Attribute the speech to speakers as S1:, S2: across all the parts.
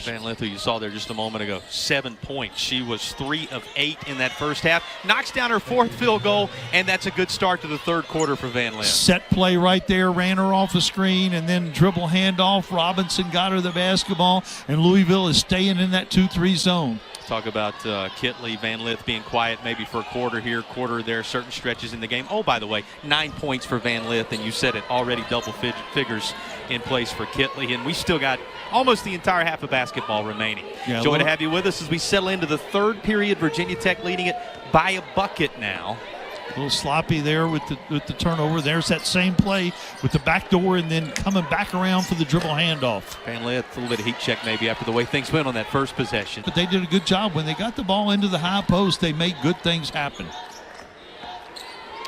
S1: Van Lith, who you saw there just a moment ago, 7 points. She was 3 of 8 in that first half. Knocks down her 4th field goal, and that's a good start to the third quarter for Van Lith.
S2: Set play right there, ran her off the screen, and then dribble handoff. Robinson got her the basketball, and Louisville is staying in that 2-3 zone.
S1: Talk about Kitley, Van Lith being quiet maybe for a quarter here, quarter there, certain stretches in the game. Oh, by the way, 9 points for Van Lith, and you said it, already double figures in place for Kitley, and we still got almost the entire half of basketball remaining.
S2: Yeah,
S1: Joy to have you with us as we settle into the third period. Virginia Tech leading it by a bucket now.
S2: A little sloppy there with the turnover. There's that same play with the back door and then coming back around for the dribble handoff.
S1: Van Lith, a little bit of heat check maybe after the way things went on that first possession.
S2: But they did a good job. When they got the ball into the high post, they made good things happen.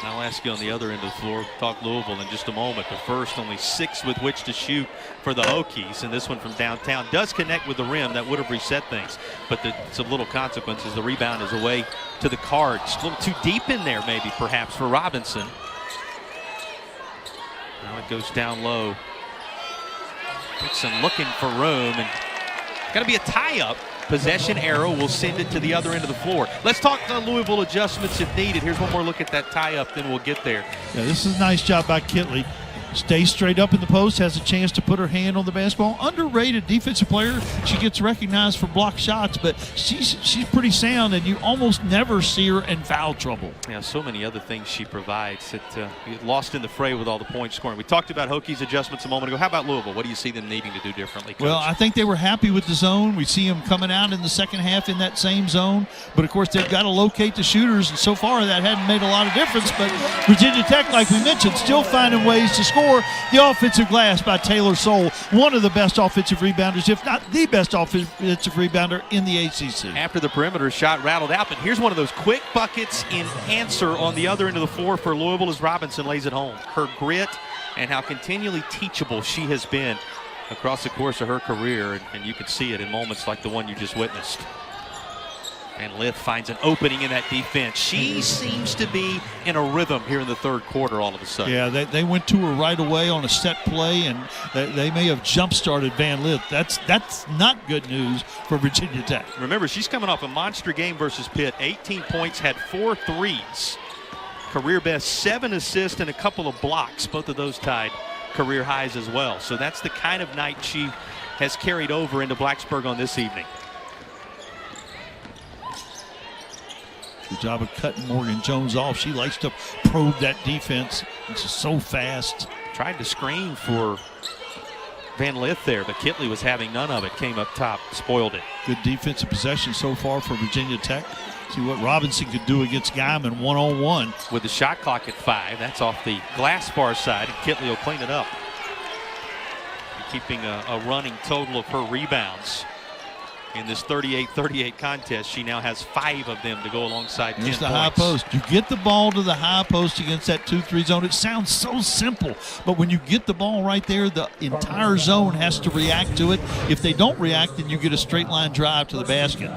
S1: I'll ask you on the other end of the floor, talk Louisville in just a moment. The first, only 6 with which to shoot for the Hokies, and this one from downtown does connect with the rim. That would have reset things, but it's a little consequences. The rebound is away to the Cards. A little too deep in there maybe perhaps for Robinson. Now it goes down low. Dixon looking for room, and got to be a tie-up. Possession arrow will send it to the other end of the floor. Let's talk Louisville adjustments if needed. Here's one more look at that tie-up, then we'll get there.
S2: Yeah, this is a nice job by Kitley. Stays straight up in the post, has a chance to put her hand on the basketball. Underrated defensive player. She gets recognized for block shots, but she's pretty sound, and you almost never see her in foul trouble.
S1: Yeah, so many other things she provides that get lost in the fray with all the points scoring. We talked about Hokies adjustments a moment ago. How about Louisville? What do you see them needing to do differently, Coach?
S2: Well, I think they were happy with the zone. We see them coming out in the second half in that same zone, but of course they've got to locate the shooters, and so far that hadn't made a lot of difference. But Virginia Tech, like we mentioned, still finding ways to score. The offensive glass by Taylor Soule, one of the best offensive rebounders, if not the best offensive rebounder in the ACC.
S1: After the perimeter shot rattled out, but here's one of those quick buckets in answer on the other end of the floor for Louisville as Robinson lays it home. Her grit and how continually teachable she has been across the course of her career, and you can see it in moments like the one you just witnessed. And Lith finds an opening in that defense. She seems to be in a rhythm here in the third quarter all of a sudden.
S2: Yeah, they went to her right away on a set play, and they may have jump-started Van Lith. That's not good news for Virginia Tech.
S1: Remember, she's coming off a monster game versus Pitt. 18 points, had 4 threes. Career best, 7 assists and a couple of blocks. Both of those tied career highs as well. So that's the kind of night she has carried over into Blacksburg on this evening.
S2: Good job of cutting Morgan Jones off. She likes to probe that defense. It's just so fast.
S1: Tried to screen for Van Lith there, but Kitley was having none of it. Came up top, spoiled it.
S2: Good defensive possession so far for Virginia Tech. See what Robinson could do against Guyman one-on-one.
S1: With the shot clock at 5, that's off the glass bar side, and Kitley will clean it up. Keeping a running total of her rebounds. In this 38-38 contest, she now has 5 of them to go alongside 10 points.
S2: The high post. You get the ball to the high post against that 2-3 zone. It sounds so simple, but when you get the ball right there, the entire zone has to react to it. If they don't react, then you get a straight line drive to the basket.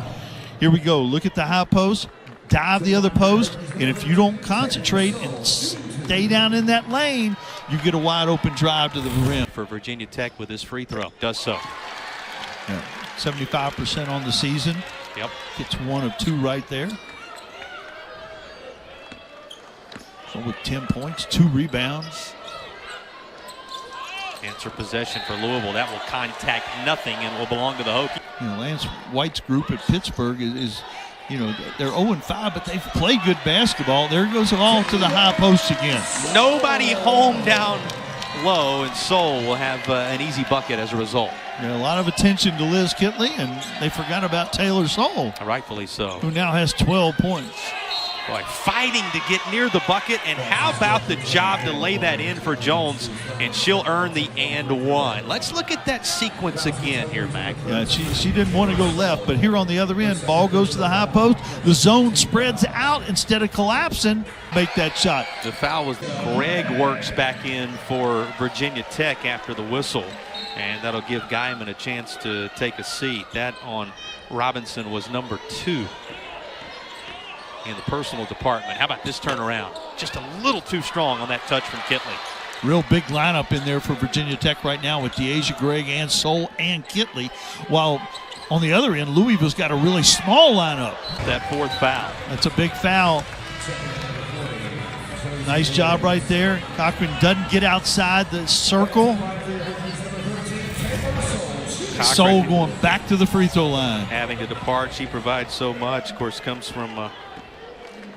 S2: Here we go. Look at the high post. Dive the other post, and if you don't concentrate and stay down in that lane, you get a wide open drive to the rim.
S1: For Virginia Tech with this free throw. Does so.
S2: Yeah. 75% on the season.
S1: Yep.
S2: Gets 1 of 2 right there. So with 10 points, 2 rebounds.
S1: Answer possession for Louisville. That will contact nothing and will belong to the Hokies.
S2: You know, Lance White's group at Pittsburgh is you know, they're 0-5, but they've played good basketball. There goes the ball to the high post again.
S1: Nobody home down low, and Soule will have an easy bucket as a result.
S2: Yeah, a lot of attention to Liz Kitley, and they forgot about Taylor Soule.
S1: Rightfully so.
S2: Who now has 12 points.
S1: Boy, fighting to get near the bucket, and how about the job to lay that in for Jones, and she'll earn the and one. Let's look at that sequence again here, Mac.
S2: Yeah, she didn't want to go left, but here on the other end, ball goes to the high post. The zone spreads out instead of collapsing. Make that shot.
S1: The foul was Greg works back in for Virginia Tech after the whistle, and that'll give Guyman a chance to take a seat. That on Robinson was number 2 in the personal department. How about this turnaround? Just a little too strong on that touch from Kitley.
S2: Real big lineup in there for Virginia Tech right now with DeAsia, Gregg, and Soule and Kitley. While On the other end, Louisville's got a really small lineup.
S1: That fourth foul.
S2: That's a big foul. Nice job right there. Cochran doesn't get outside the circle. Soule going back to the free throw line.
S1: Having to depart, she provides so much. Of course, comes from a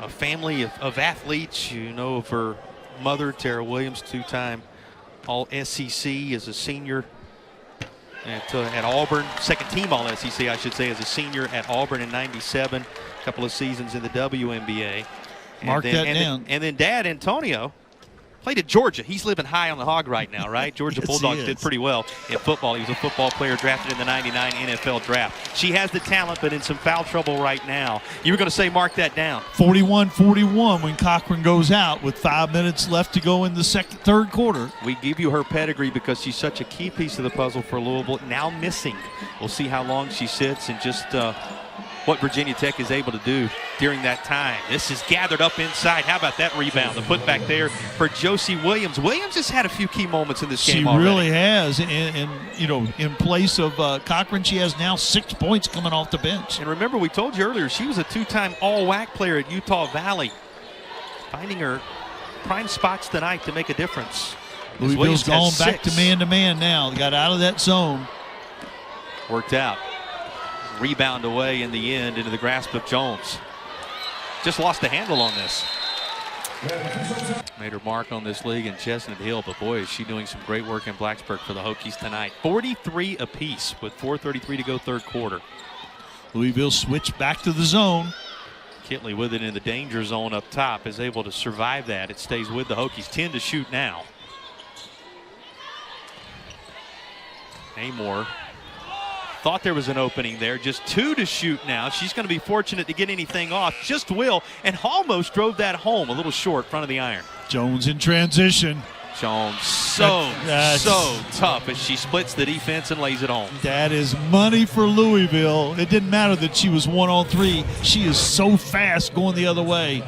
S1: family of athletes. You know of her mother, Tara Williams, two-time All-SEC as a senior at Auburn. Second team All-SEC, I should say, as a senior at Auburn in '97. A couple of seasons in the WNBA.
S2: Mark that down.
S1: And then Dad, Antonio, played at Georgia. He's living high on the hog right now, right? Georgia
S2: Yes,
S1: Bulldogs did pretty well in football. He was a football player drafted in the '99 NFL draft. She has the talent, but in some foul trouble right now. You were going to say mark that down.
S2: 41-41 when Cochran goes out with 5 minutes left to go in the third quarter.
S1: We give you her pedigree because she's such a key piece of the puzzle for Louisville. Now missing. We'll see how long she sits and just what Virginia Tech is able to do during that time. This is gathered up inside. How about that rebound? The putback there for Josie Williams. Williams has had a few key moments in this game already.
S2: She really has. And you know, in place of Cochran, she has now 6 points coming off the bench.
S1: And remember, we told you earlier, she was a two-time All-WAC player at Utah Valley. Finding her prime spots tonight to make a difference.
S2: Louisville's gone back to man-to-man now. They got out of that zone.
S1: Worked out. Rebound away in the end into the grasp of Jones. Just lost the handle on this. Made her mark on this league in Chestnut Hill, but boy, is she doing some great work in Blacksburg for the Hokies tonight. 43 apiece with 4:33 to go third quarter.
S2: Louisville switched back to the zone.
S1: Kitley with it in the danger zone up top is able to survive that. It stays with the Hokies. 10 to shoot now. Amore thought there was an opening there. Just 2 to shoot now. She's going to be fortunate to get anything off. Just will, and almost drove that home. A little short, front of the iron.
S2: Jones in transition.
S1: Jones so tough as she splits the defense and lays it home.
S2: That is money for Louisville. It didn't matter that she was 1-on-3. She is so fast going the other way.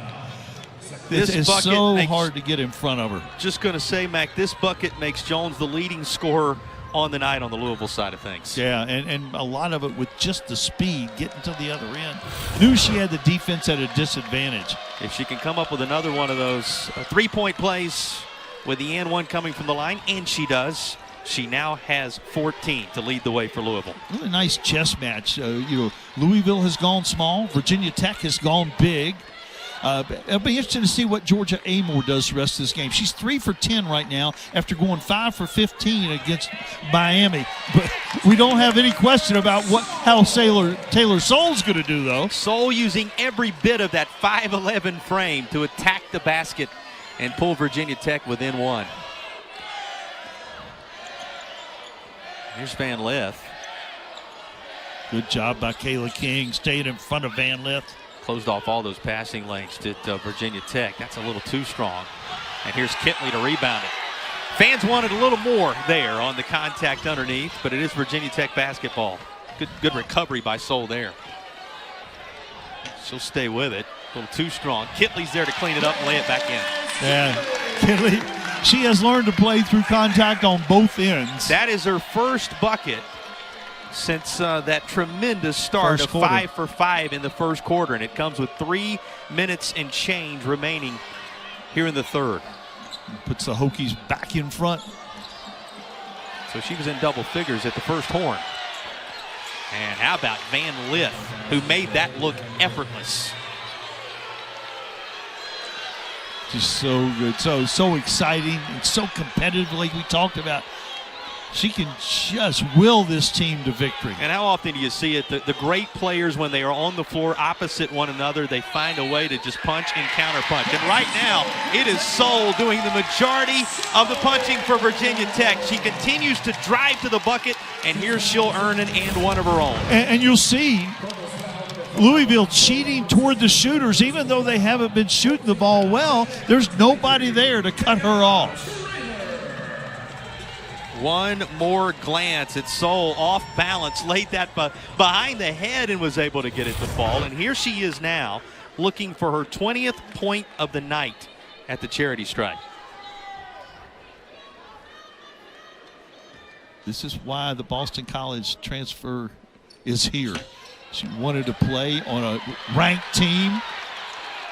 S2: This is so hard to get in front of her.
S1: Just going to say, Mac, this bucket makes Jones the leading scorer on the night on the Louisville side of things.
S2: Yeah, and a lot of it with just the speed, getting to the other end. Knew she had the defense at a disadvantage.
S1: If she can come up with another one of those three-point plays with the and one coming from the line, and she does, she now has 14 to lead the way for Louisville.
S2: Really nice chess match. Louisville has gone small. Virginia Tech has gone big. It'll be interesting to see what Georgia Amore does the rest of this game. She's 3 for 10 right now after going 5 for 15 against Miami. But we don't have any question about how Taylor Soule's going to do, though.
S1: Soule using every bit of that 5'11 frame to attack the basket and pull Virginia Tech within one. Here's Van Lith.
S2: Good job by Kayla King, staying in front of Van Lith.
S1: Closed off all those passing lanes to Virginia Tech. That's a little too strong. And here's Kitley to rebound it. Fans wanted a little more there on the contact underneath, but it is Virginia Tech basketball. Good recovery by Soule there. She'll stay with it. A little too strong. Kitley's there to clean it up and lay it back in.
S2: Yeah, Kitley, she has learned to play through contact on both ends.
S1: That is her first bucket since that tremendous start of 5 for 5 in the first quarter, and it comes with 3 minutes and change remaining here in the third.
S2: Puts the Hokies back in front.
S1: So she was in double figures at the first horn. And how about Van Lith, who made that look effortless?
S2: Just so good, so exciting, and so competitive like we talked about. She can just will this team to victory.
S1: And how often do you see it? The great players, when they are on the floor opposite one another, they find a way to just punch and counterpunch. And right now, it is Soule doing the majority of the punching for Virginia Tech. She continues to drive to the bucket, and here she'll earn an and one of her own.
S2: And you'll see Louisville cheating toward the shooters. Even though they haven't been shooting the ball well, there's nobody there to cut her off.
S1: One more glance at Soule, off balance, laid that behind the head and was able to get it to fall. And here she is now looking for her 20th point of the night at the charity stripe.
S2: This is why the Boston College transfer is here. She wanted to play on a ranked team.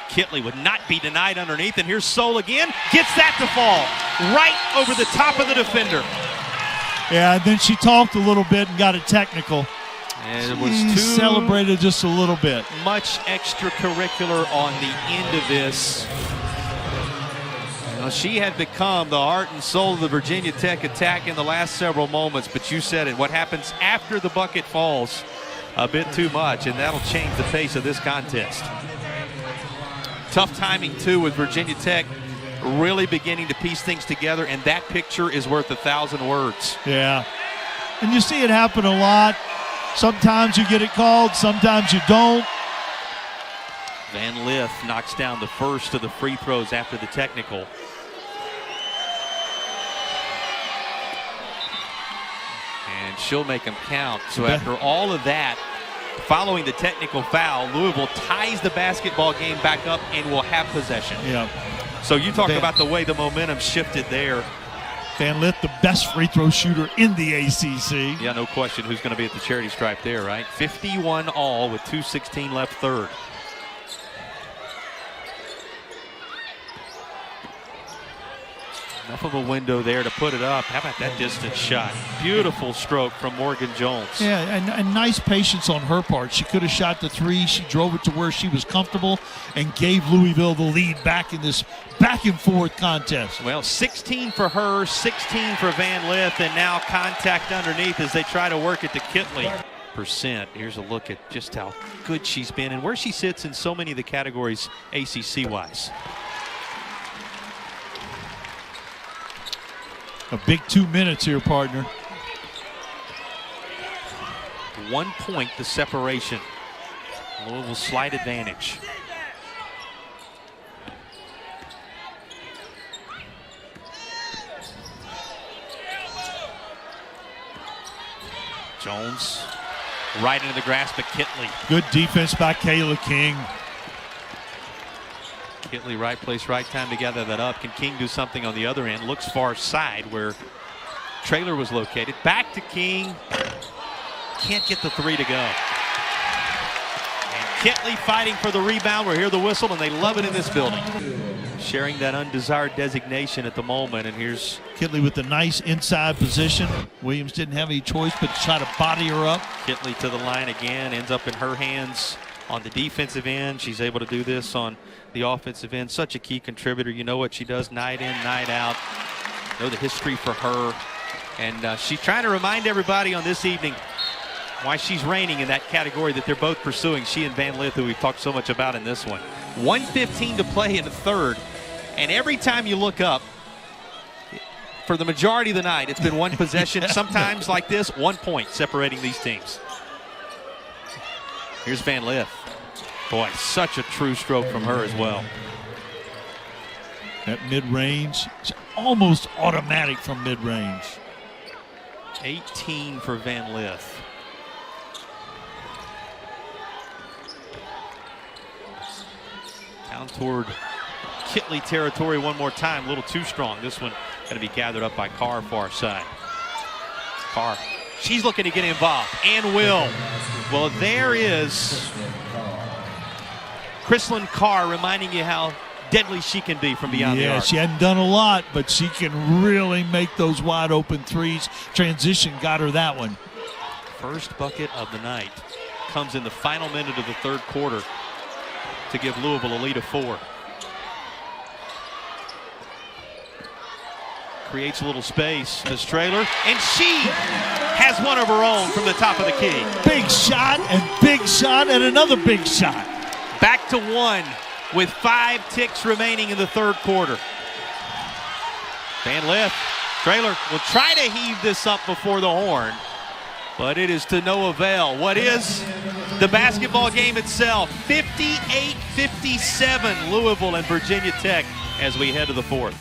S1: Kitley would not be denied underneath, and here's Soule again. Gets that to fall right over the top of the defender.
S2: Yeah, and then she talked a little bit and got a technical.
S1: And it was
S2: She
S1: too
S2: celebrated just a little bit.
S1: much extracurricular on the end of this. She had become the heart and soul of the Virginia Tech attack in the last several moments, but you said it. What happens after the bucket falls, a bit too much, and that'll change the pace of this contest. Tough timing, too, with Virginia Tech really beginning to piece things together, and that picture is worth 1,000 words.
S2: Yeah, and you see it happen a lot. Sometimes you get it called, sometimes you don't.
S1: Van Lith knocks down the first of the free throws after the technical. And she'll make them count. So after all of that, following the technical foul, Louisville ties the basketball game back up and will have possession.
S2: Yeah.
S1: So you talk about the way the momentum shifted there.
S2: Van Lith, the best free throw shooter in the ACC.
S1: Yeah, no question who's going to be at the charity stripe there, right? 51 all with 2:16 left third. Enough of a window there to put it up. How about that distance shot? Beautiful stroke from Morgan Jones.
S2: Yeah, and nice patience on her part. She could have shot the three. She drove it to where she was comfortable and gave Louisville the lead back in this back and forth contest.
S1: Well, 16 for her, 16 for Van Lith, and now contact underneath as they try to work it to Kitley. Here's a look at just how good she's been and where she sits in so many of the categories ACC-wise.
S2: A big 2 minutes here, partner.
S1: 1 point the separation. Louisville slight advantage. Jones right into the grasp of Kitley.
S2: Good defense by Kayla King.
S1: Kitley, right place, right time to gather that up. Can King do something on the other end? Looks far side where Traylor was located. Back to King. Can't get the three to go. And Kitley fighting for the rebound. We'll hear the whistle, and they love it in this building. Sharing that undesired designation at the moment, and here's
S2: Kitley with the nice inside position. Williams didn't have any choice but to try to body her up.
S1: Kitley to the line again, ends up in her hands on the defensive end. She's able to do this on the offensive end. Such a key contributor. You know what she does night in, night out. Know the history for her. And she's trying to remind everybody on this evening why she's reigning in that category that they're both pursuing, she and Van Lith, who we've talked so much about in this one. 1:15 to play in the third. And every time you look up, for the majority of the night, it's been one possession. Sometimes like this, 1 point separating these teams. Here's Van Lith. Boy, such a true stroke from her as well.
S2: At mid-range, it's almost automatic from mid-range.
S1: 18 for Van Lith. Down toward Kitley territory one more time. A little too strong. This one going to be gathered up by Carr far side. Carr, she's looking to get involved and will. Well, there is Chrislyn Carr reminding you how deadly she can be from beyond the arc.
S2: Yeah, she hadn't done a lot, but she can really make those wide open threes. Transition got her that one.
S1: First bucket of the night comes in the final minute of the third quarter to give Louisville a lead of 4. Creates a little space. This Traylor, and she has one of her own from the top of the key.
S2: Big shot and another big shot.
S1: Back to 1 with 5 ticks remaining in the third quarter. Van Lith, Traylor will try to heave this up before the horn, but it is to no avail. What is the basketball game itself? 58-57, Louisville and Virginia Tech as we head to the fourth.